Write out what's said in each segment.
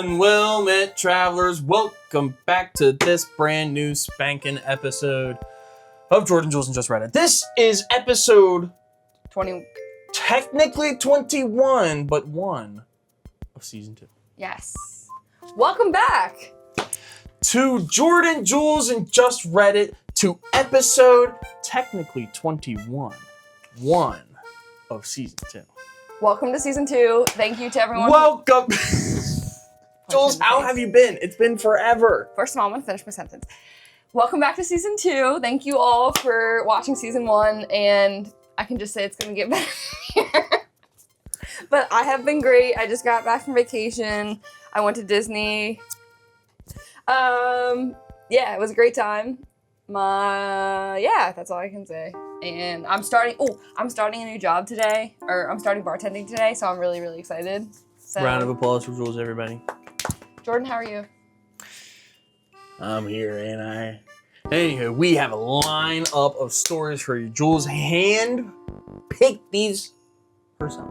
and well-met travelers, welcome back to this brand new spanking episode of Jordan, Jules, and Just Reddit. This is episode 20. Technically 21, but 1 of season 2. Yes. Welcome back To Jordan, Jules, and Just Reddit, to episode technically 21, 1 of season 2. Welcome to season 2. Thank you to everyone. Welcome. Jules, how have you been? It's been forever. First of all, I'm going to finish my sentence. Welcome back to season 2. Thank you all for watching season 1, and I can just say it's going to get better here. But I have been great. I just got back from vacation. I went to Disney. Yeah, it was a great time. That's all I can say. And I'm starting a new job today, or I'm starting bartending today, so I'm really, really excited. So, Round of applause for Jules, everybody. Jordan, how are you? I'm here, and anywho, we have a lineup of stories for you. Jules hand-picked these herself.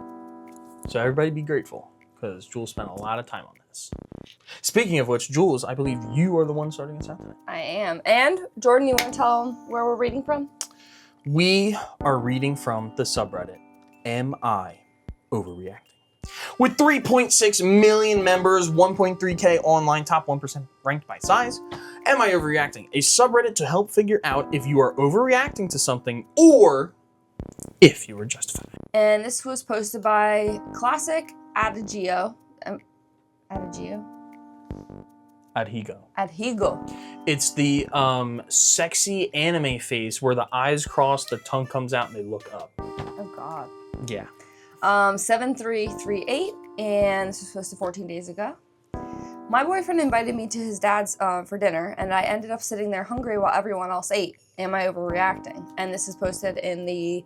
So everybody be grateful, because Jules spent a lot of time on this. Speaking of which, Jules, I believe you are the one starting us out today. I am. And Jordan, you want to tell them where we're reading from? We are reading from the subreddit, AmIOverreacting. With 3.6 million members, 1.3K online, top 1% ranked by size, AmIOverreacting, a subreddit to help figure out if you are overreacting to something or if you were justified. And this was posted by Classic Adagio. Adhigo. It's the sexy anime face where the eyes cross, the tongue comes out, and they look up. Oh, God. Yeah. 7338, and this was posted 14 days ago. My boyfriend invited me to his dad's for dinner, and I ended up sitting there hungry while everyone else ate. Am I overreacting? And this is posted in the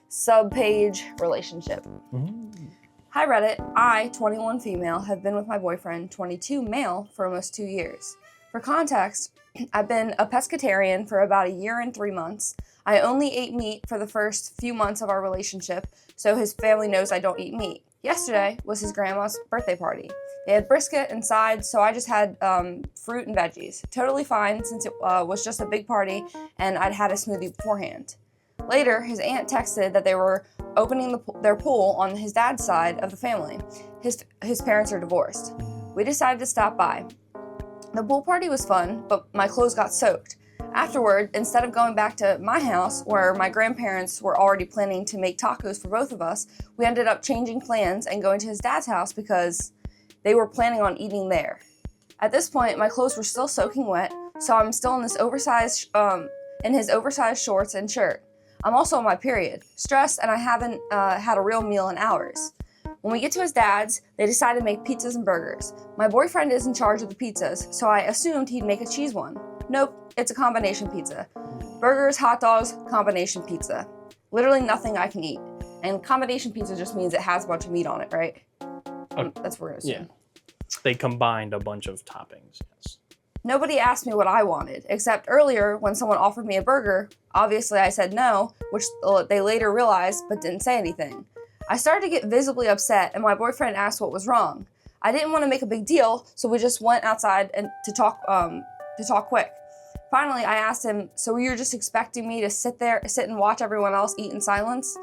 sub-page relationship. Mm-hmm. Hi Reddit, I, 21 female, have been with my boyfriend, 22 male, for almost 2 years. For context, I've been a pescatarian for about 1 year and 3 months. I only ate meat for the first few months of our relationship, so his family knows I don't eat meat. Yesterday was his grandma's birthday party. They had brisket and sides, so I just had fruit and veggies. Totally fine, since it was just a big party and I'd had a smoothie beforehand. Later, his aunt texted that they were opening their pool on his dad's side of the family. His parents are divorced. We decided to stop by. The pool party was fun, but my clothes got soaked. Afterward, instead of going back to my house, where my grandparents were already planning to make tacos for both of us, we ended up changing plans and going to his dad's house because they were planning on eating there. At this point, my clothes were still soaking wet, so I'm still in his oversized shorts and shirt. I'm also on my period, stressed, and I haven't had a real meal in hours. When we get to his dad's, they decide to make pizzas and burgers. My boyfriend is in charge of the pizzas, so I assumed he'd make a cheese one. Nope, it's a combination pizza. Burgers, hot dogs, combination pizza. Literally nothing I can eat. And combination pizza just means it has a bunch of meat on it, right? That's what we're gonna assume. Yeah. They combined a bunch of toppings, yes. Nobody asked me what I wanted, except earlier when someone offered me a burger. Obviously I said no, which they later realized but didn't say anything. I started to get visibly upset and my boyfriend asked what was wrong. I didn't want to make a big deal, so we just went outside and to talk quick. Finally, I asked him, so you're just expecting me to sit and watch everyone else eat in silence?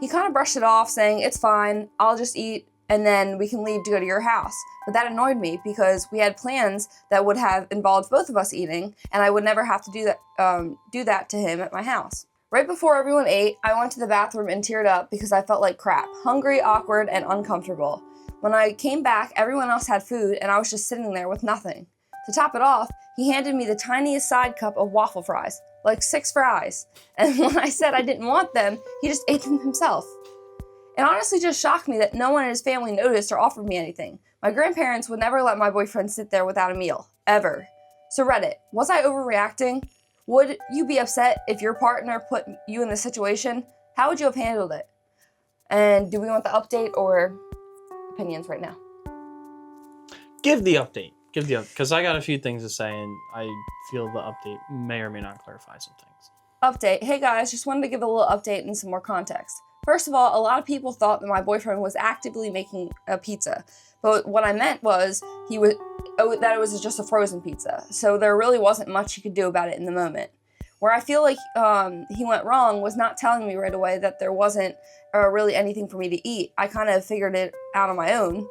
He kind of brushed it off, saying, it's fine, I'll just eat, and then we can leave to go to your house. But that annoyed me because we had plans that would have involved both of us eating, and I would never have to do that to him at my house. Right before everyone ate, I went to the bathroom and teared up because I felt like crap, hungry, awkward, and uncomfortable. When I came back, everyone else had food, and I was just sitting there with nothing. To top it off, he handed me the tiniest side cup of waffle fries, like 6 fries. And when I said I didn't want them, he just ate them himself. It honestly just shocked me that no one in his family noticed or offered me anything. My grandparents would never let my boyfriend sit there without a meal, ever. So Reddit, was I overreacting? Would you be upset if your partner put you in this situation? How would you have handled it? And do we want the update or opinions right now? Give the update, because I got a few things to say, and I feel the update may or may not clarify some things. Update. Hey guys, just wanted to give a little update and some more context. First of all, a lot of people thought that my boyfriend was actively making a pizza, but what I meant was that it was just a frozen pizza. So there really wasn't much he could do about it in the moment. Where I feel like he went wrong was not telling me right away that there wasn't really anything for me to eat. I kind of figured it out on my own.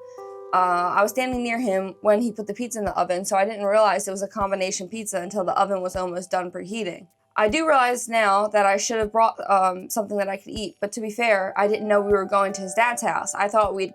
I was standing near him when he put the pizza in the oven, so I didn't realize it was a combination pizza until the oven was almost done preheating. I do realize now that I should have brought something that I could eat, but to be fair, I didn't know we were going to his dad's house. I thought we'd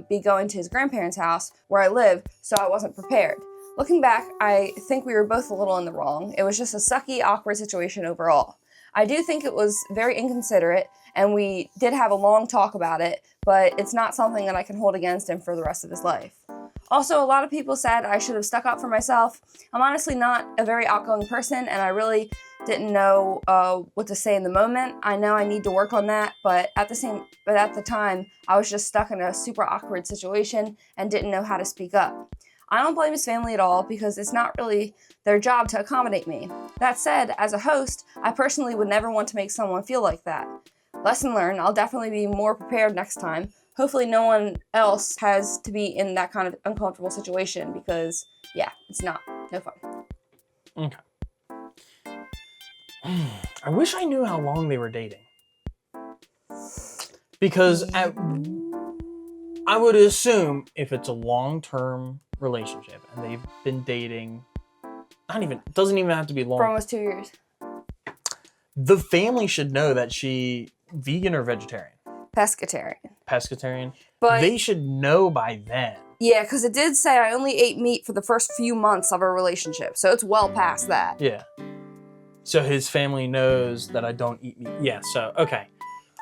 be going to his grandparents' house where I live, so I wasn't prepared. Looking back, I think we were both a little in the wrong. It was just a sucky, awkward situation overall. I do think it was very inconsiderate, and we did have a long talk about it, but it's not something that I can hold against him for the rest of his life. Also, a lot of people said I should have stuck up for myself. I'm honestly not a very outgoing person, and I really didn't know what to say in the moment. I know I need to work on that, but at the time, I was just stuck in a super awkward situation and didn't know how to speak up. I don't blame his family at all because it's not really their job to accommodate me. That said, as a host, I personally would never want to make someone feel like that. Lesson learned, I'll definitely be more prepared next time. Hopefully no one else has to be in that kind of uncomfortable situation because, yeah, it's no fun. Okay. I wish I knew how long they were dating. Because I would assume if it's a long-term relationship and they've been dating, it doesn't even have to be long. For almost 2 years. The family should know that she vegan or vegetarian? Pescatarian. But they should know by then. Yeah, because it did say I only ate meat for the first few months of our relationship, so it's well past that. Yeah. So his family knows that I don't eat meat. Yeah, so, okay.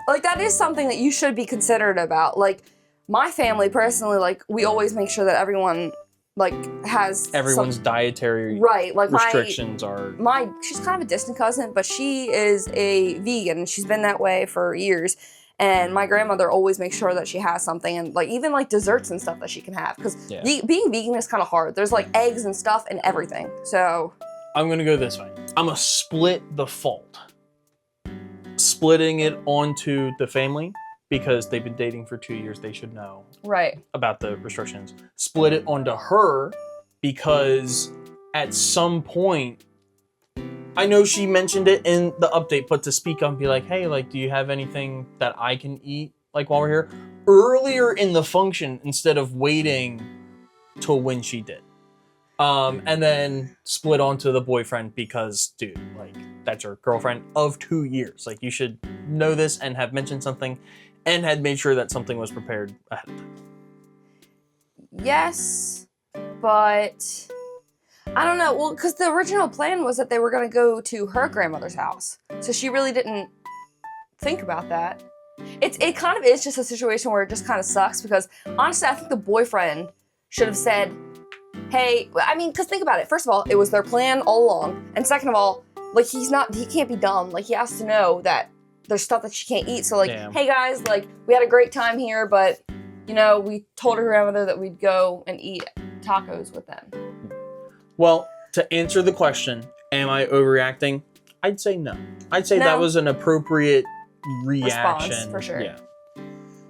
Like, that is something that you should be considerate about. Like, my family, personally, like, we always make sure that everyone, like, has... Everyone's dietary restrictions are... She's kind of a distant cousin, but she is a vegan, and she's been that way for years. And my grandmother always makes sure that she has something, and, like, even, like, desserts and stuff that she can have. Because being vegan is kind of hard. There's, like, eggs and stuff and everything, so... I'm gonna go this way. I'm gonna split the fault. Splitting it onto the family, because they've been dating for 2 years, they should know about the restrictions. Split it onto her, because at some point, I know she mentioned it in the update, but to speak up and be like, hey, like, do you have anything that I can eat, like, while we're here? Earlier in the function, instead of waiting till when she did. And then split onto the boyfriend because, dude, like, that's your girlfriend of 2 years. Like, you should know this and have mentioned something and had made sure that something was prepared ahead of time. Yes, but I don't know. Well, because the original plan was that they were going to go to her grandmother's house. So she really didn't think about that. It kind of is just a situation where it just kind of sucks because, honestly, I think the boyfriend should have said, hey, I mean, because think about it. First of all, it was their plan all along. And second of all, like, he can't be dumb. Like, he has to know that there's stuff that she can't eat. So, like, hey, guys, like, we had a great time here, but, you know, we told her grandmother that we'd go and eat tacos with them. Well, to answer the question, am I overreacting? I'd say no. I'd say that was an appropriate reaction. Response, for sure. Yeah.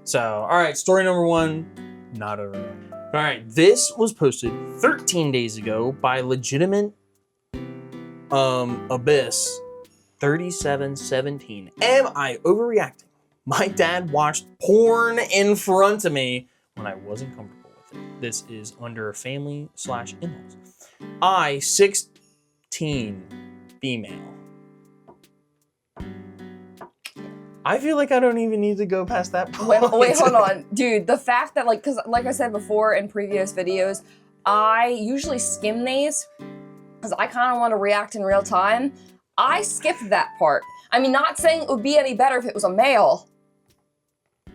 So, all right, story number 1, not overreacting. All right, this was posted 13 days ago by legitimate Abyss 3717. Am I overreacting? My dad watched porn in front of me when I wasn't comfortable with it. This is under family/in-laws. I, 16, female. I feel like I don't even need to go past that point. Wait, hold on. Dude, the fact that, like, because like I said before in previous videos, I usually skim these because I kind of want to react in real time. I skipped that part. I mean, not saying it would be any better if it was a male.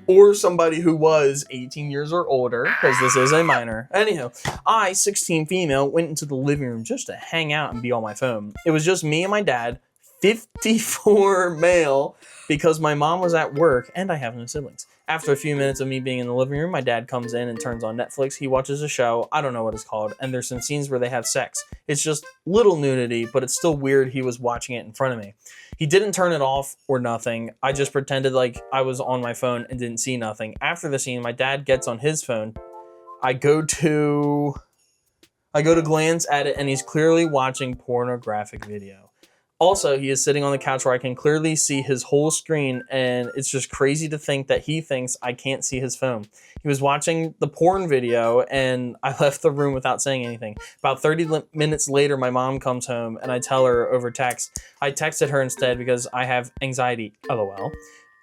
Or somebody who was 18 years or older, because this is a minor. Anyhow, I, 16 female, went into the living room just to hang out and be on my phone. It was just me and my dad, 54 male because my mom was at work and I have no siblings. After a few minutes of me being in the living room, my dad comes in and turns on Netflix. He watches a show, I don't know what it's called, and there's some scenes where they have sex. It's just little nudity, but it's still weird he was watching it in front of me. He didn't turn it off or nothing. I just pretended like I was on my phone and didn't see nothing. After the scene, my dad gets on his phone. I go to glance at it and he's clearly watching pornographic video. Also, he is sitting on the couch where I can clearly see his whole screen, and it's just crazy to think that he thinks I can't see his phone. He was watching the porn video, and I left the room without saying anything. About 30 minutes later, my mom comes home, and I tell her over text. I texted her instead because I have anxiety, LOL.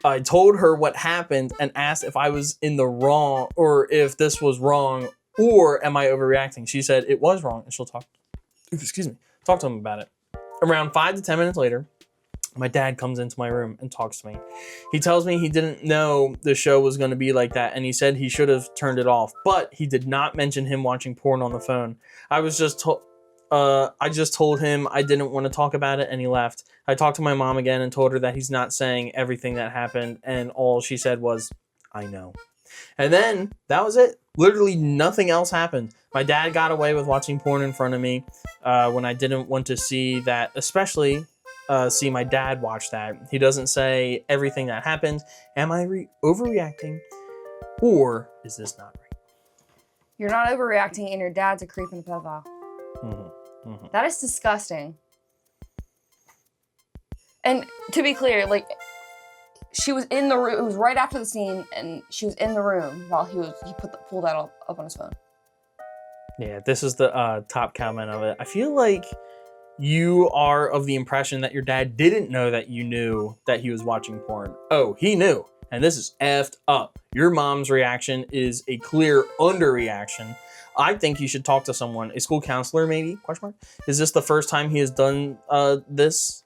I told her what happened and asked if I was in the wrong, or if this was wrong, or am I overreacting? She said it was wrong, and she'll talk to him about it. Around 5 to 10 minutes later, my dad comes into my room and talks to me. He tells me he didn't know the show was going to be like that, and he said he should have turned it off, but he did not mention him watching porn on the phone. I just told him I didn't want to talk about it, and he left. I talked to my mom again and told her that he's not saying everything that happened, and all she said was, I know. And then that was it. Literally nothing else happened. My dad got away with watching porn in front of me when I didn't want to see that, especially see my dad watch that. He doesn't say everything that happened. Am I overreacting? Or is this not right? You're not overreacting, and your dad's a creep and a pedophile. Mm-hmm. Mm-hmm. That is disgusting. And to be clear, like, she was in the room. It was right after the scene, and she was in the room while he pulled that up on his phone. Yeah, this is the top comment of it. I feel like you are of the impression that your dad didn't know that you knew that he was watching porn. Oh, he knew. And this is effed up. Your mom's reaction is a clear underreaction. I think you should talk to someone, a school counselor maybe, ? Is this the first time he has done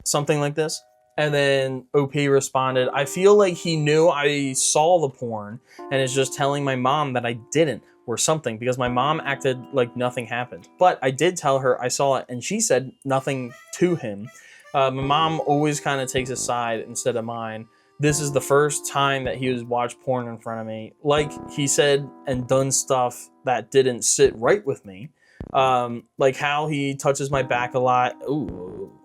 something like this? And then OP responded, I feel like he knew I saw the porn and is just telling my mom that I didn't or something, because my mom acted like nothing happened. But I did tell her I saw it and she said nothing to him. My mom always kind of takes a side instead of mine. This is the first time that he has watched porn in front of me. Like he said and done stuff that didn't sit right with me. Like how he touches my back a lot. Ooh.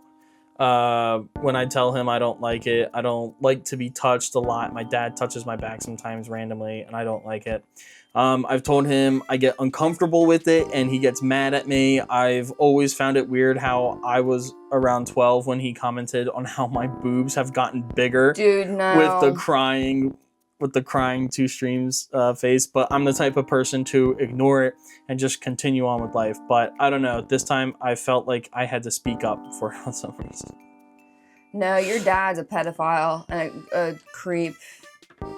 When I tell him I don't like it. I don't like to be touched a lot. My dad touches my back sometimes randomly and I don't like it. I've told him I get uncomfortable with it and he gets mad at me. I've always found it weird how I was around 12 when he commented on how my boobs have gotten bigger. Dude, no. With the crying two streams face, but I'm the type of person to ignore it and just continue on with life. But I don't know, this time I felt like I had to speak up for some reason. No, your dad's a pedophile and a creep.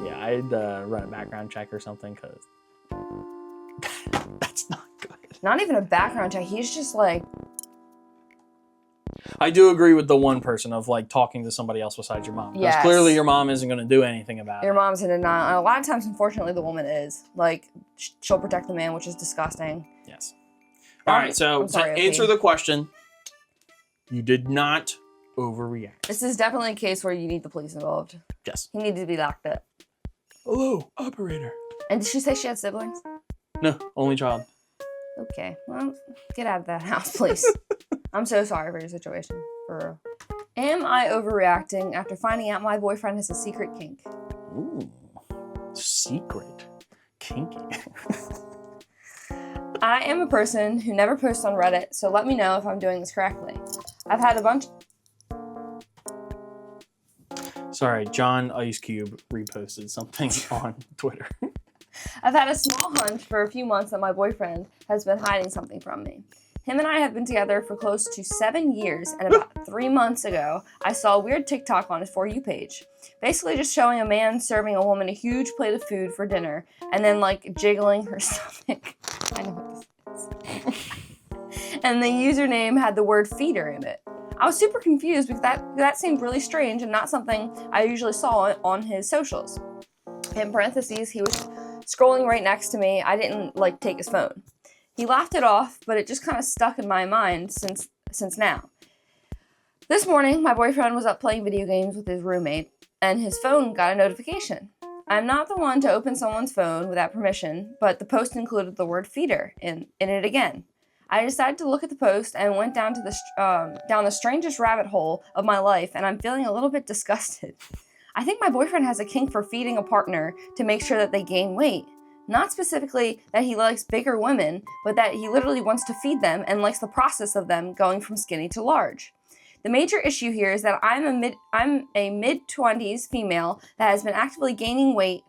Yeah, I'd run a background check or something, because that's not good. Not even a background check, he's just like... I do agree with the one person of like talking to somebody else besides your mom. Because yes. Clearly your mom isn't going to do anything about Your it. mom's in denial. And a lot of times, unfortunately, the woman is. Like, she'll protect the man, which is disgusting. Yes. All right, so to answer the question, you did not overreact. This is definitely a case where you need the police involved. Yes. He needed to be locked up. Hello, operator. And did she say she had siblings? No, only child. Okay, well, get out of that house, please. I'm so sorry for your situation. For real. Am I overreacting after finding out my boyfriend has a secret kink? Ooh, secret. Kinky. I am a person who never posts on Reddit, so let me know if I'm doing this correctly. I've had a bunch... Sorry, John Ice Cube reposted something on Twitter. I've had a small hunch for a few months that my boyfriend has been hiding something from me. Him and I have been together for close to 7 years, and about 3 months ago, I saw a weird TikTok on his For You page. Basically just showing a man serving a woman a huge plate of food for dinner, and then, like, jiggling her stomach. I know what this is. And the username had the word feeder in it. I was super confused because that seemed really strange and not something I usually saw on his socials. In parentheses, he was scrolling right next to me. I didn't, like, take his phone. He laughed it off, but it just kind of stuck in my mind since now. This morning, my boyfriend was up playing video games with his roommate, and his phone got a notification. I'm not the one to open someone's phone without permission, but the post included the word feeder in it again. I decided to look at the post and went down to down the strangest rabbit hole of my life, and I'm feeling a little bit disgusted. I think my boyfriend has a kink for feeding a partner to make sure that they gain weight. Not specifically that he likes bigger women, but that he literally wants to feed them and likes the process of them going from skinny to large. The major issue here is that I'm a mid-20s female that has been actively gaining weight,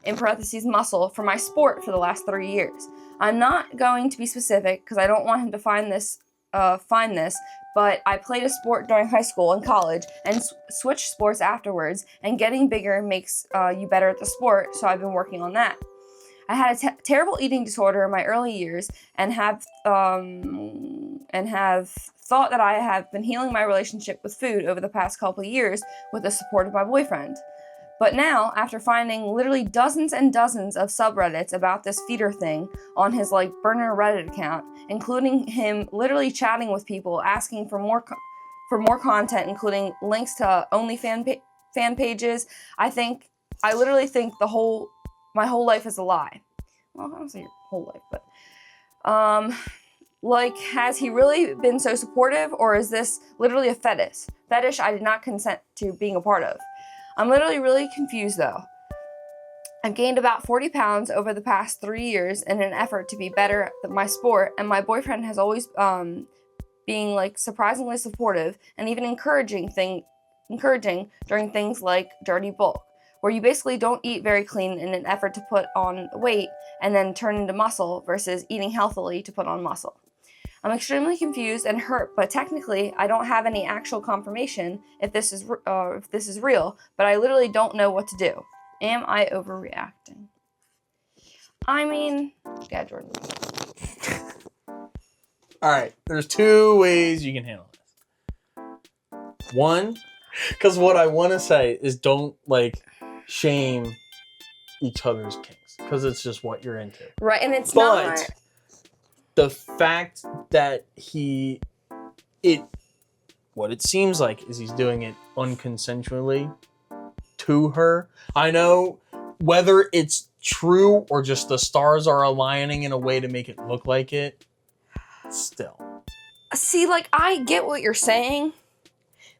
in parentheses muscle, for my sport for the last 3 years. I'm not going to be specific because I don't want him to find this, but I played a sport during high school and college and switched sports afterwards, and getting bigger makes you better at the sport, so I've been working on that. I had a terrible eating disorder in my early years and have thought that I have been healing my relationship with food over the past couple of years with the support of my boyfriend. But now, after finding literally dozens and dozens of subreddits about this feeder thing on his burner Reddit account, including him literally chatting with people asking for more content, including links to OnlyFans fan pages, I literally think my whole life is a lie. Well, I don't say your whole life, but has he really been so supportive, or is this literally a fetish I did not consent to being a part of? I'm literally really confused though. I've gained about 40 pounds over the past 3 years in an effort to be better at my sport, and my boyfriend has always being surprisingly supportive and even encouraging during things like dirty bulk, where you basically don't eat very clean in an effort to put on weight and then turn into muscle versus eating healthily to put on muscle. I'm extremely confused and hurt, but technically I don't have any actual confirmation if this is real, but I literally don't know what to do. Am I overreacting? I mean, yeah, Jordan. All right, there's 2 ways you can handle this. One, because what I want to say is don't shame each other's kinks, because it's just what you're into. Right, and it's but not. The fact that what it seems like is he's doing it unconsensually to her. I know whether it's true or just the stars are aligning in a way to make it look like it, still. See, I get what you're saying,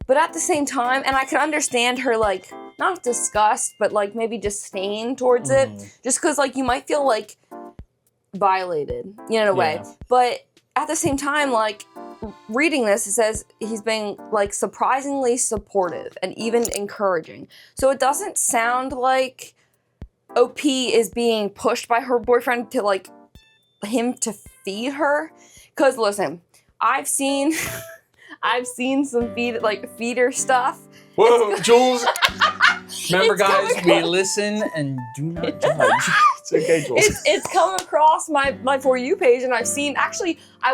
but at the same time, and I can understand her, not disgust, but, maybe disdain towards it, just because, you might feel, violated, in a way. But at the same time, reading this, it says he's being, surprisingly supportive and even encouraging. So it doesn't sound like OP is being pushed by her boyfriend to, him to feed her. Because, listen, I've seen some feeder stuff. Whoa, Jules. Remember, guys, we listen and do not judge. It's okay, Jules. It's come across my For You page, and I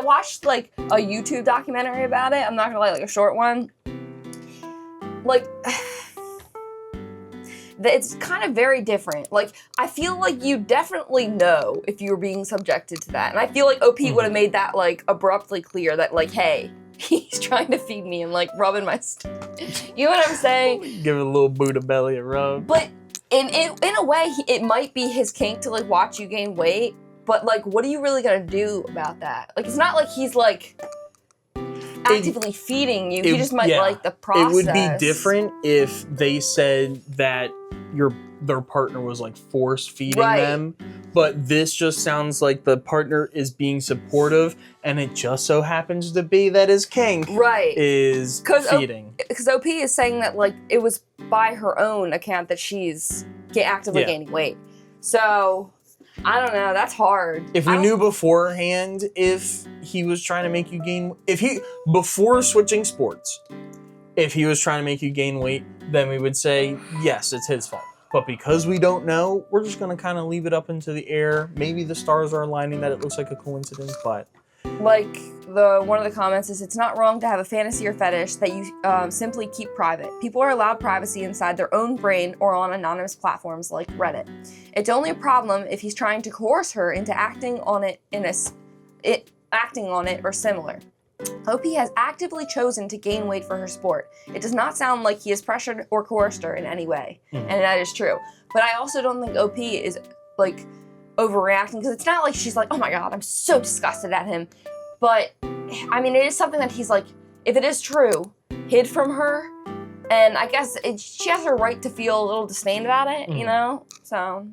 watched a YouTube documentary about it. I'm not gonna lie, a short one. It's kind of very different. I feel you definitely know if you were being subjected to that, and I feel OP would have made that abruptly clear that hey, he's trying to feed me and rubbing my you know what I'm saying? Give it a little Buddha belly a rub. But in a way, it might be his kink to watch you gain weight. But what are you really gonna do about that? It's not he's actively feeding you. He just might like the process. It would be different if they said that their partner was force feeding them. But this just sounds like the partner is being supportive, and it just so happens to be that his kink is feeding. Because OP is saying that it was by her own account that she's actively gaining weight. So I don't know. That's hard. If we knew beforehand if he was trying to make you gain, before switching sports, if he was trying to make you gain weight, then we would say yes, it's his fault. But because we don't know, we're just going to kind of leave it up into the air. Maybe the stars are aligning that it looks like a coincidence, but... one of the comments is, it's not wrong to have a fantasy or fetish that you simply keep private. People are allowed privacy inside their own brain or on anonymous platforms like Reddit. It's only a problem if he's trying to coerce her into acting on it or similar. OP has actively chosen to gain weight for her sport. It does not sound like he has pressured or coerced her in any way, and that is true. But I also don't think OP is like overreacting, because it's not like she's like, oh my god, I'm so disgusted at him. But I mean, it is something that he's like, if it is true, hid from her, and I guess she has her right to feel a little disdain about it, you know? So,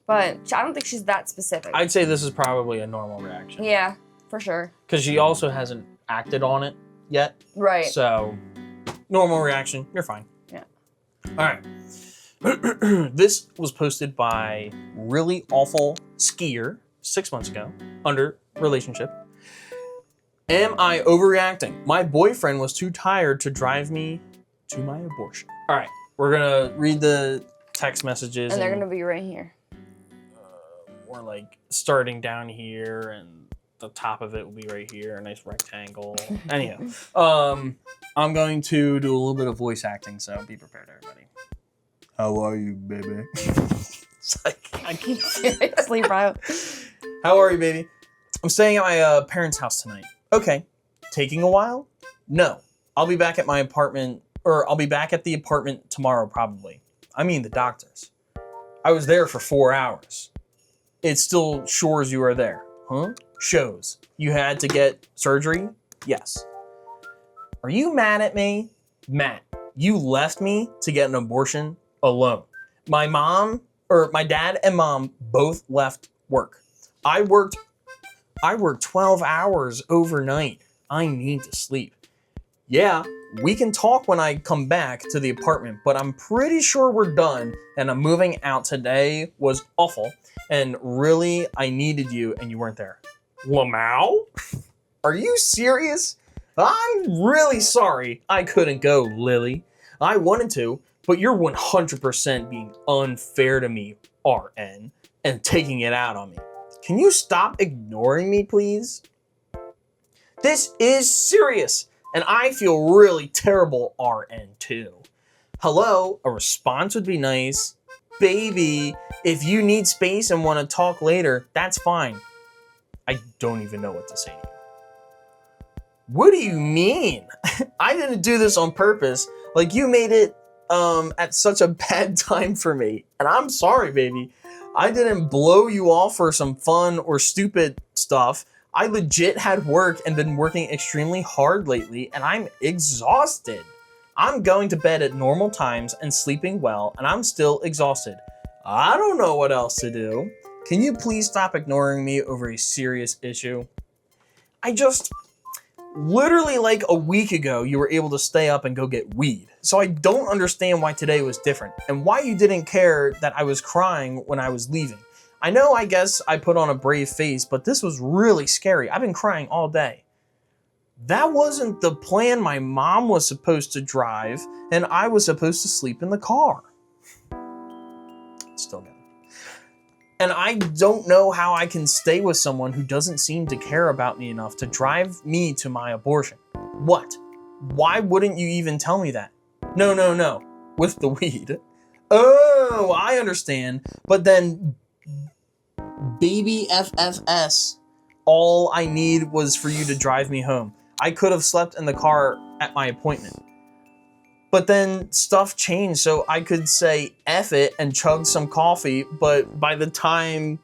but I don't think she's that specific. I'd say this is probably a normal reaction. Yeah, for sure. Because she also hasn't acted on it yet. Right. So, normal reaction, you're fine. Yeah. All right. This was posted by Really Awful Skier 6 months ago under relationship. Am I overreacting? My boyfriend was too tired to drive me to my abortion. All right, we're gonna read the text messages. And they're gonna be right here. We're like starting down here, and the top of it will be right here, a nice rectangle. Anyhow, I'm going to do a little bit of voice acting, so be prepared, everybody. How are you, baby? It's like, I can't. Seriously, bro. How are you, baby? I'm staying at my parents' house tonight. Okay. Taking a while? No. I'll be back at my apartment, or I'll be back at the apartment tomorrow, probably. I mean the doctor's. I was there for 4 hours. It still shows you are there. Huh? Shows. You had to get surgery? Yes. Are you mad at me? Matt, you left me to get an abortion alone. My dad and mom both left work. I worked 12 hours overnight. I need to sleep. Yeah, we can talk when I come back to the apartment, but I'm pretty sure we're done, and I'm moving out today was awful, and really, I needed you, and you weren't there. Lamau? Are you serious? I'm really sorry I couldn't go, Lily. I wanted to, but you're 100% being unfair to me, RN, and taking it out on me. Can you stop ignoring me, please? This is serious, and I feel really terrible, RN, too. Hello, a response would be nice. Baby, if you need space and want to talk later, that's fine. I don't even know what to say to you. What do you mean? I didn't do this on purpose. Like, you made it at such a bad time for me. And I'm sorry, baby. I didn't blow you off for some fun or stupid stuff. I legit had work and been working extremely hard lately, and I'm exhausted. I'm going to bed at normal times and sleeping well, and I'm still exhausted. I don't know what else to do. Can you please stop ignoring me over a serious issue? Literally like a week ago, you were able to stay up and go get weed. So I don't understand why today was different and why you didn't care that I was crying when I was leaving. I know, I guess I put on a brave face, but this was really scary. I've been crying all day. That wasn't the plan. My mom was supposed to drive and I was supposed to sleep in the car. Still good. And I don't know how I can stay with someone who doesn't seem to care about me enough to drive me to my abortion. What? Why wouldn't you even tell me that? No. With the weed. Oh, I understand. But then, baby FFS, all I need was for you to drive me home. I could have slept in the car at my appointment. But then stuff changed, so I could say F it and chug some coffee, but by the time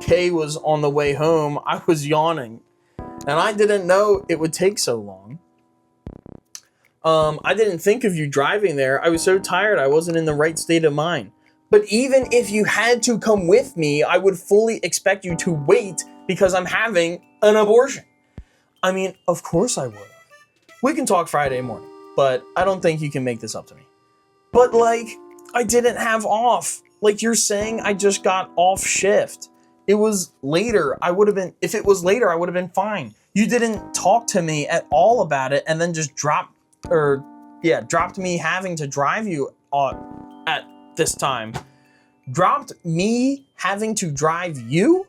Kay was on the way home, I was yawning. And I didn't know it would take so long. I didn't think of you driving there. I was so tired, I wasn't in the right state of mind. But even if you had to come with me, I would fully expect you to wait because I'm having an abortion. I mean, of course I would have. We can talk Friday morning. But I don't think you can make this up to me. But like, I didn't have off. Like you're saying I just got off shift. It was later. If it was later, I would have been fine. You didn't talk to me at all about it and then just dropped me having to drive you at this time. Dropped me having to drive you?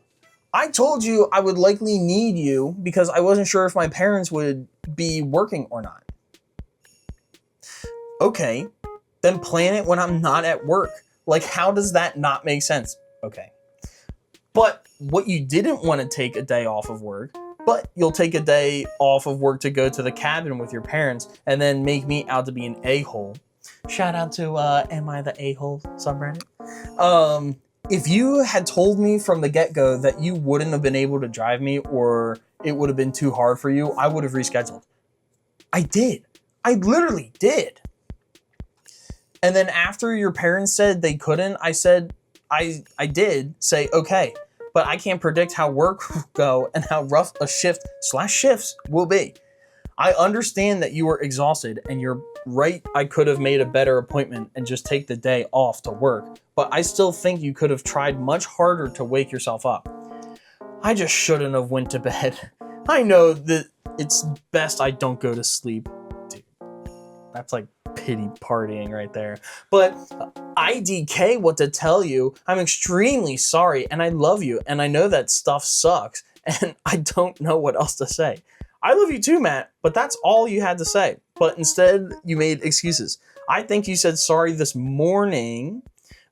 I told you I would likely need you because I wasn't sure if my parents would be working or not. Okay, then plan it when I'm not at work. Like, how does that not make sense? Okay. But what you didn't want to take a day off of work but you'll take a day off of work to go to the cabin with your parents and then make me out to be an a-hole. Shout out to Am I the A-hole subreddit? If you had told me from the get-go that you wouldn't have been able to drive me or it would have been too hard for you, I would have rescheduled. I did. I literally did. And then after your parents said they couldn't, I said, I did say, okay, but I can't predict how work will go and how rough a shift/shifts will be. I understand that you were exhausted and you're right. I could have made a better appointment and just take the day off to work, but I still think you could have tried much harder to wake yourself up. I just shouldn't have went to bed. I know that it's best I don't go to sleep. Dude, that's like pity partying right there. But IDK what to tell you. I'm extremely sorry and I love you and I know that stuff sucks and I don't know what else to say. I love you too, Matt, but that's all you had to say. But instead, you made excuses. I think you said sorry this morning,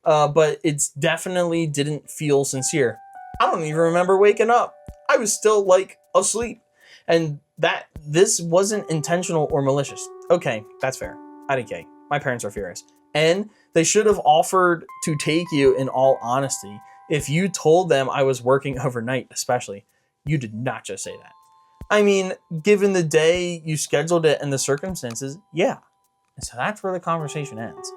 but it definitely didn't feel sincere. I don't even remember waking up. I was still like asleep. And that this wasn't intentional or malicious. Okay, that's fair. IDK. My parents are furious. And they should have offered to take you in all honesty. If you told them I was working overnight, especially, you did not just say that. I mean, given the day you scheduled it and the circumstances, yeah. And so that's where the conversation ends.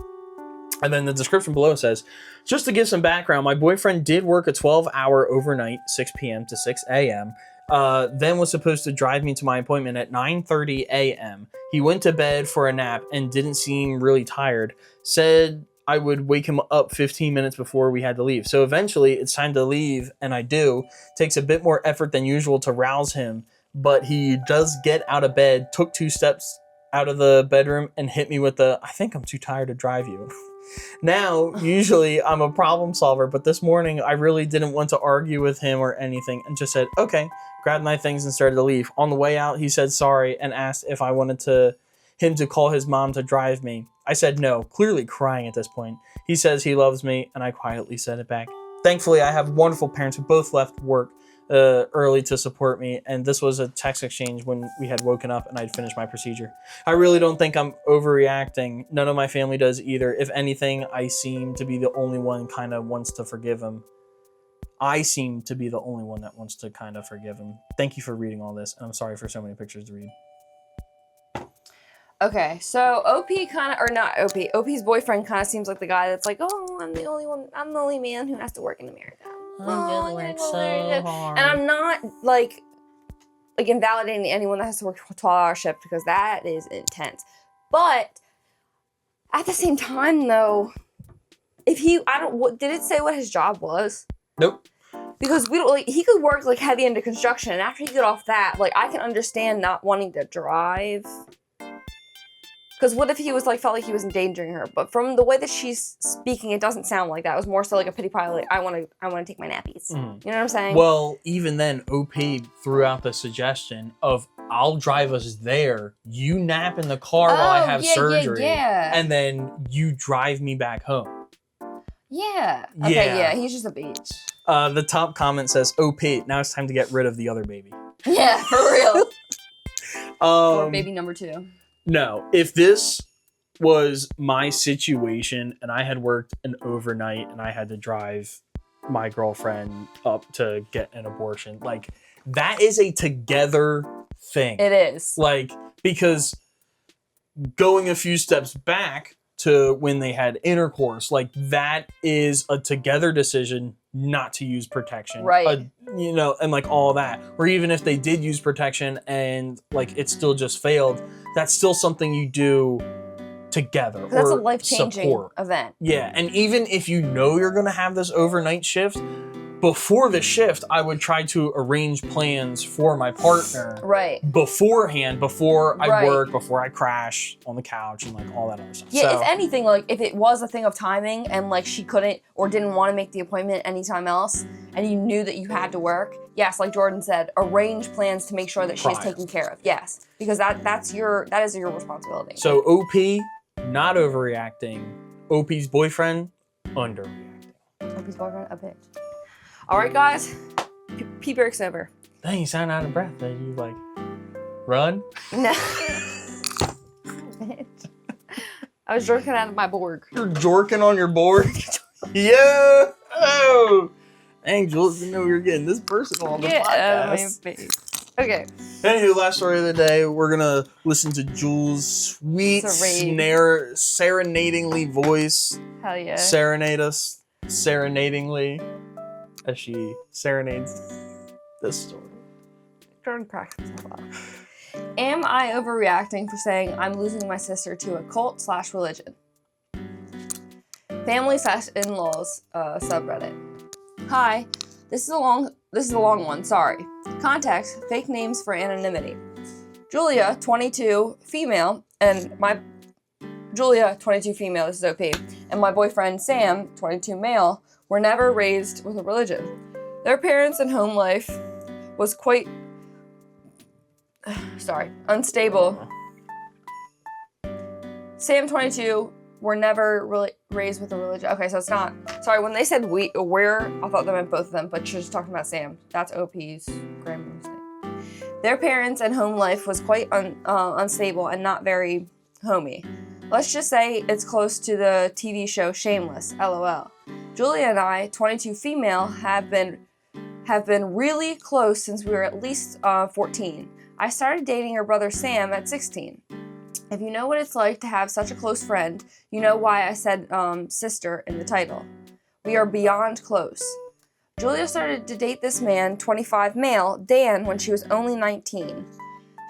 And then the description below says, just to give some background, my boyfriend did work a 12-hour overnight, 6 p.m. to 6 a.m., then was supposed to drive me to my appointment at 9:30 a.m. He went to bed for a nap and didn't seem really tired. Said I would wake him up 15 minutes before we had to leave. So eventually it's time to leave, and I do. Takes a bit more effort than usual to rouse him, but he does get out of bed, took 2 steps out of the bedroom and hit me with the, I think I'm too tired to drive you. Now, usually I'm a problem solver, but this morning I really didn't want to argue with him or anything and just said, okay, grabbed my things and started to leave. On the way out, he said sorry and asked if I wanted him to call his mom to drive me. I said no, clearly crying at this point. He says he loves me and I quietly said it back. Thankfully, I have wonderful parents who both left work early to support me, and this was a text exchange when we had woken up and I'd finished my procedure. I really don't think I'm overreacting. None of my family does either. If anything, I seem to be the only one kind of wants to forgive him. I seem to be the only one that wants to kind of forgive him. Thank you for reading all this, and I'm sorry for so many pictures to read. Okay, so OP's boyfriend kind of seems like the guy that's like, oh, I'm the only man who has to work in America. I'm gonna work so hard. And I'm not like invalidating anyone that has to work a 12-hour shift because that is intense. But at the same time, though, if did it say what his job was? Nope. Because we don't he could work like heavy into construction, and after he get off that, like I can understand not wanting to drive. Because what if he was felt like he was endangering her? But from the way that she's speaking, it doesn't sound like that. It was more so like a pity party. Like I want to take my nappies. Mm-hmm. You know what I'm saying? Well, even then, OP threw out the suggestion of I'll drive us there. You nap in the car while I have surgery, and then you drive me back home. Yeah. Okay. Yeah. He's just a bitch. The top comment says, "OP, now it's time to get rid of the other baby." Yeah, for real. Or baby number 2. No, if this was my situation and I had worked an overnight and I had to drive my girlfriend up to get an abortion, like that is a together thing. It is. Like, because going a few steps back to when they had intercourse, like that is a together decision not to use protection. Right. And like all that. Or even if they did use protection and like it still just failed, that's still something you do together. That's a life-changing event. Yeah. And even if you know you're going to have this overnight shift, before the shift, I would try to arrange plans for my partner beforehand, before I work, before I crash on the couch and like all that other stuff. Yeah, so, if anything, like if it was a thing of timing and like she couldn't or didn't want to make the appointment anytime else and you knew that you had to work, yes, like Jordan said, arrange plans to make sure that she's taken care of. Yes, because that is your responsibility. So OP, not overreacting. OP's boyfriend, underreacting. OP's boyfriend, a bitch. All right, guys, pee break's over. Dang, you sound out of breath. Did you like run? No. I was jerking out of my board. You're jorking on your board? Yeah. Oh. Dang, Jules, didn't know we were getting this personal on the podcast. Okay. Anywho, last story of the day, we're gonna listen to Jules' sweet, serenadingly voice. Hell yeah. Serenade us serenadingly as she serenades this story. Jordan cracks himself up. Am I overreacting for saying I'm losing my sister to a cult/religion? Family/in-laws subreddit. Hi, this is a long one, sorry. Context, fake names for anonymity. Julia, 22, female, this is OP, and my boyfriend Sam, 22, male, were never raised with a religion. Their parents and home life was quite unstable. Sam, 22, were never really raised with a religion. Okay, so it's not. Sorry, when they said we're, I thought they meant both of them, but she's talking about Sam. That's OP's grammar mistake. Their parents and home life was quite unstable and not very homey. Let's just say it's close to the TV show Shameless, LOL. Julia and I, 22, female, have been really close since we were at least 14. I started dating her brother Sam at 16. If you know what it's like to have such a close friend, you know why I said sister in the title. We are beyond close. Julia started to date this man, 25, male, Dan, when she was only 19.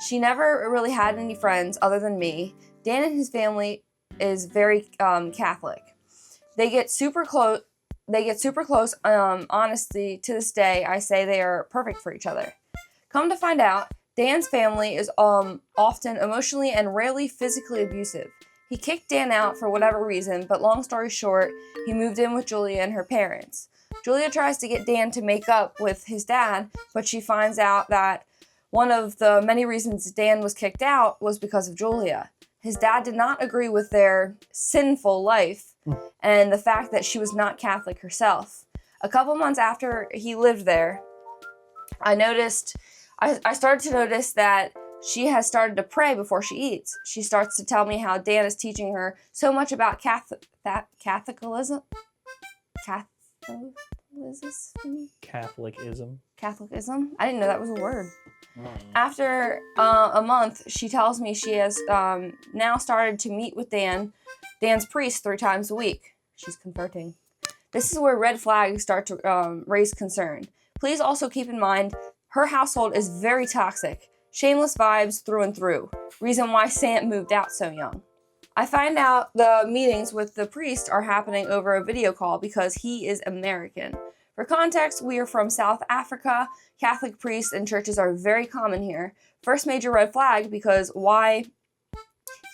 She never really had any friends other than me. Dan and his family is very Catholic. They get super close. Honestly, to this day, I say they are perfect for each other. Come to find out, Dan's family is often emotionally and rarely physically abusive. He kicked Dan out for whatever reason, but long story short, he moved in with Julia and her parents. Julia tries to get Dan to make up with his dad, but she finds out that one of the many reasons Dan was kicked out was because of Julia. His dad did not agree with their sinful life and the fact that she was not Catholic herself. A couple months after he lived there, I started to notice that she has started to pray before she eats. She starts to tell me how Dan is teaching her so much about Catholicism. Catholicism? I didn't know that was a word. After a month, she tells me she has now started to meet with Dan's priest 3 times a week. She's converting. This is where red flags start to raise concern. Please also keep in mind, her household is very toxic. Shameless vibes through and through. Reason why Sam moved out so young. I find out the meetings with the priest are happening over a video call because he is American. For context, we are from South Africa. Catholic priests and churches are very common here. First major red flag because why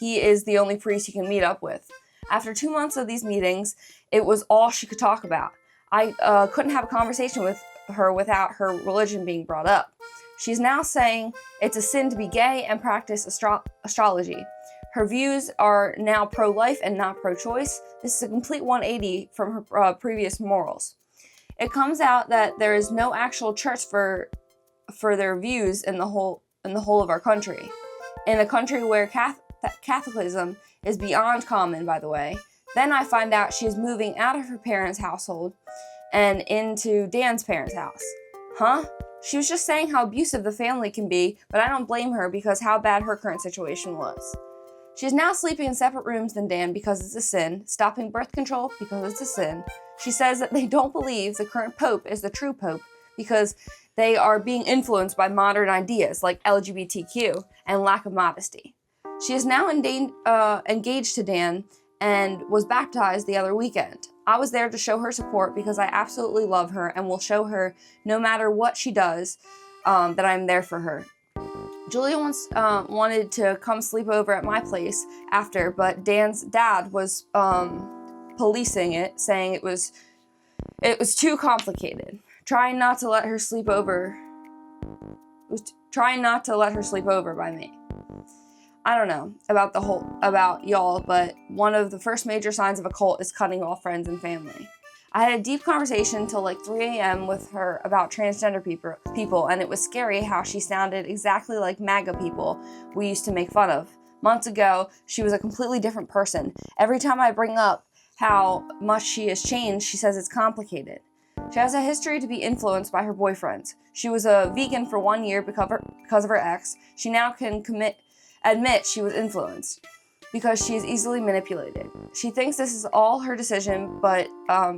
he is the only priest you can meet up with. After 2 months of these meetings, it was all she could talk about. I couldn't have a conversation with her without her religion being brought up. She's now saying it's a sin to be gay and practice astrology. Her views are now pro-life and not pro-choice. This is a complete 180 from her previous morals. It comes out that there is no actual church for their views in the whole of our country. In a country where Catholicism is beyond common, by the way. Then I find out she is moving out of her parents' household and into Dan's parents' house. Huh? She was just saying how abusive the family can be, but I don't blame her because how bad her current situation was. She is now sleeping in separate rooms than Dan because it's a sin, stopping birth control because it's a sin. She says that they don't believe the current pope is the true pope because they are being influenced by modern ideas like LGBTQ and lack of modesty. She is now engaged to Dan and was baptized the other weekend. I was there to show her support because I absolutely love her and will show her no matter what she does that I'm there for her. Julia once wanted to come sleep over at my place after, but Dan's dad was policing it, saying it was too complicated. Trying not to let her sleep over by me. I don't know about y'all, but one of the first major signs of a cult is cutting off friends and family. I had a deep conversation till like 3 a.m. with her about transgender people, and it was scary how she sounded exactly like MAGA people we used to make fun of. Months ago, she was a completely different person. Every time I bring up how much she has changed, she says it's complicated. She has a history to be influenced by her boyfriends. She was a vegan for 1 year because of her ex. She now can admit she was influenced because she is easily manipulated. She thinks this is all her decision, but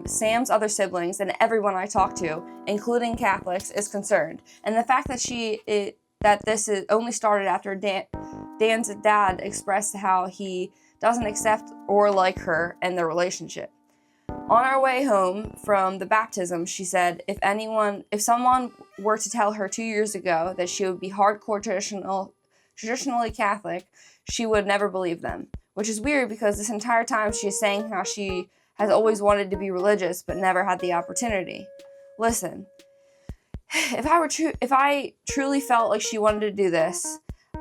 Sam's other siblings and everyone I talk to, including Catholics, is concerned. And the fact that this is only started after Dan's dad expressed how he doesn't accept or like her and their relationship. On our way home from the baptism, she said if someone were to tell her 2 years ago that she would be hardcore traditionally Catholic, she would never believe them. Which is weird because this entire time she is saying how she has always wanted to be religious but never had the opportunity. Listen, if I truly felt like she wanted to do this,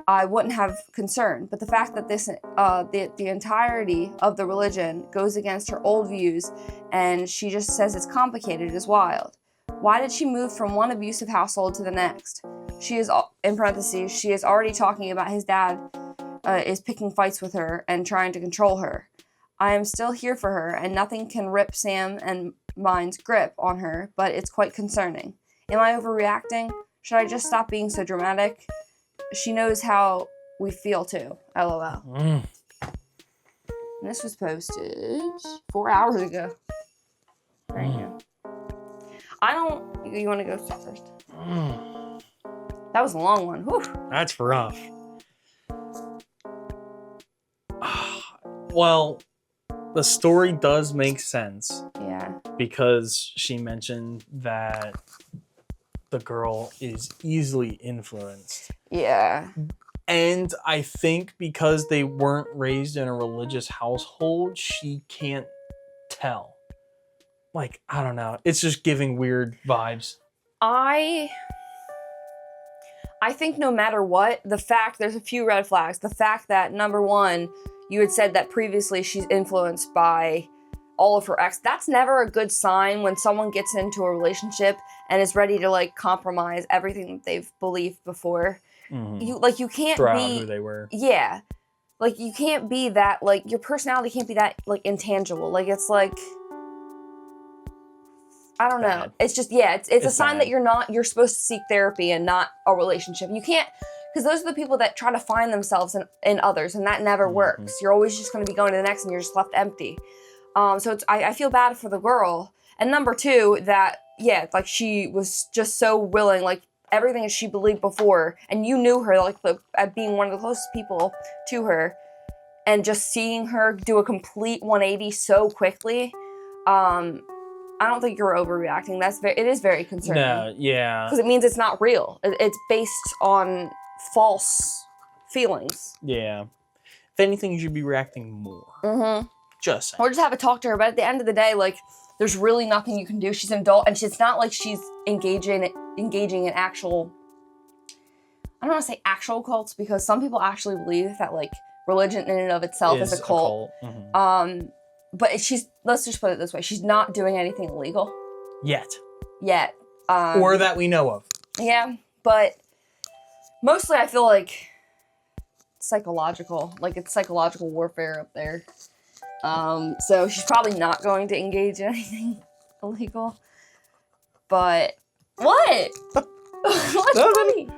I wouldn't have concern. But the fact that the entirety of the religion goes against her old views and she just says it's complicated is wild. Why did she move from one abusive household to the next? She is, in parentheses, she is already talking about his dad is picking fights with her and trying to control her. I am still here for her, and nothing can rip Sam and mine's grip on her, but it's quite concerning. Am I overreacting? Should I just stop being so dramatic? She knows how we feel too. LOL. And this was posted 4 hours ago. There you go. You want to go first? That was a long one. Whew. That's rough. Well, the story does make sense. Yeah. Because she mentioned that the girl is easily influenced. Yeah. And I think because they weren't raised in a religious household, she can't tell. Like, I don't know. It's just giving weird vibes. I think no matter what, there's a few red flags. The fact that, number one, you had said that previously she's influenced by all of her ex. That's never a good sign when someone gets into a relationship and is ready to like compromise everything that they've believed before. Mm-hmm. You can't throw be out who they were. Yeah. Like you can't be that, like your personality can't be that like intangible. Like it's like I don't know. It's just it's a sign that you're supposed to seek therapy and not a relationship. You can't, because those are the people that try to find themselves in others, and that never works. You're always just going to be going to the next and you're just left empty. So I feel bad for the girl. And number two, that, like she was just so willing, like everything that she believed before, and you knew her like at being one of the closest people to her, and just seeing her do a complete 180 so quickly, I don't think you're overreacting. It is very concerning. No, yeah. Because it means it's not real. It's based on false feelings. Yeah. If anything, you should be reacting more. Mm-hmm. Just saying. Or just have a talk to her. But at the end of the day, like, there's really nothing you can do. She's an adult, and it's not like she's engaging in actual, I don't want to say actual cults, because some people actually believe that, like, religion in and of itself is a cult. Mm-hmm. But let's just put it this way, she's not doing anything illegal. Yet. Or that we know of. Yeah, but mostly I feel like it's psychological warfare up there. So she's probably not going to engage in anything illegal. But, what? What's funny?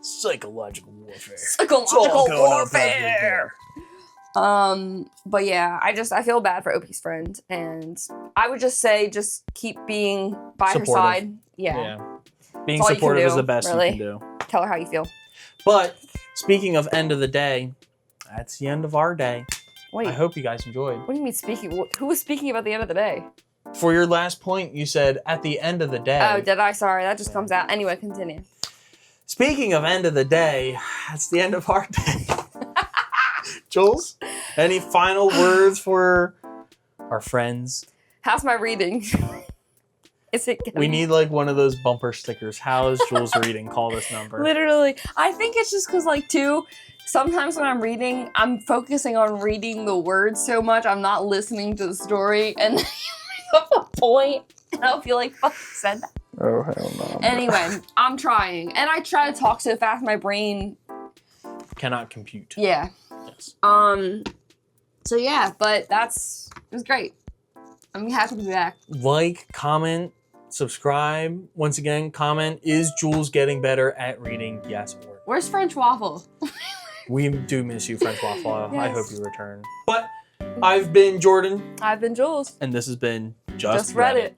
Psychological warfare. Psychological warfare! But yeah, I feel bad for Opie's friend, and I would just say, just keep being by her side. Yeah. Being supportive is the best you can do. Tell her how you feel. But, speaking of end of the day, that's the end of our day. Wait. I hope you guys enjoyed. What do you mean speaking? Who was speaking about the end of the day? For your last point, you said, at the end of the day. Oh, did I? Sorry, that just comes out. Anyway, continue. Speaking of end of the day, that's the end of our day. Jules, any final words for our friends? How's my reading? We need like one of those bumper stickers. How is Jules reading? Call this number. Literally. I think it's just because sometimes when I'm reading, I'm focusing on reading the words so much, I'm not listening to the story. And up a point. I don't feel like fucking said that. Oh, hell no. Anyway, I'm trying. And I try to talk so fast my brain cannot compute. Yeah. Yes. So yeah, but it was great. I'm happy to be back. Like, comment, subscribe. Once again, comment, is Jules getting better at reading? Yes or no? Where's French waffle? We do miss you, French Waffle. Yes. I hope you return. But I've been Jordan. I've been Jules. And this has been Just Reddit.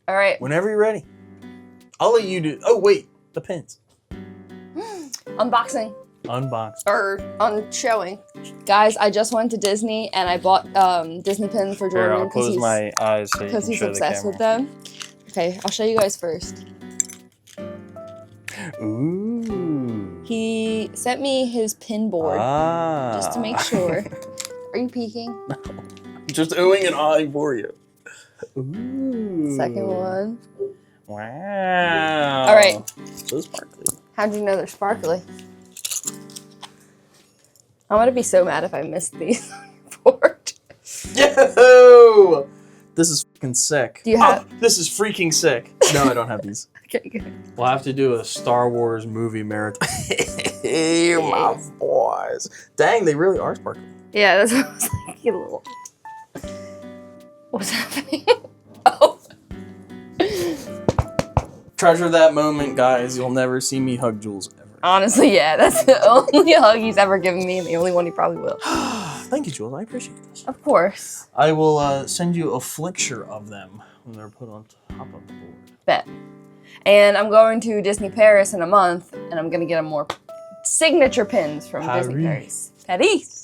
All right. Whenever you're ready. I'll let you do. Oh, wait. The pins. Unboxing. Unbox. Or showing. Guys, I just went to Disney and I bought Disney pins for Here, Jordan I'll close my eyes so you can he's show the obsessed with camera. them. Okay, I'll show you guys first. Ooh. He sent me his pin board just to make sure. Are you peeking? Just oohing and ahhing for you. Ooh. Second one. Wow. All right. So sparkly. How'd you know they're sparkly? I'm gonna be so mad if I missed these on your board. Yo! This is fucking sick. Do you have? This is freaking sick. No, I don't have these. Okay, good. We'll have to do a Star Wars movie marathon. Hey, my boys. Dang, they really are sparkly. Yeah, that's what I was like. You little. What's happening? Oh. Treasure that moment, guys. You'll never see me hug Jules ever. Honestly, yeah, that's the only hug he's ever given me and the only one he probably will. Thank you, Jules. I appreciate this. Of course. I will send you a flicture of them when they're put on top of the board. Bet. And I'm going to Disney Paris in a month, and I'm going to get more signature pins from Disney Paris. Paris.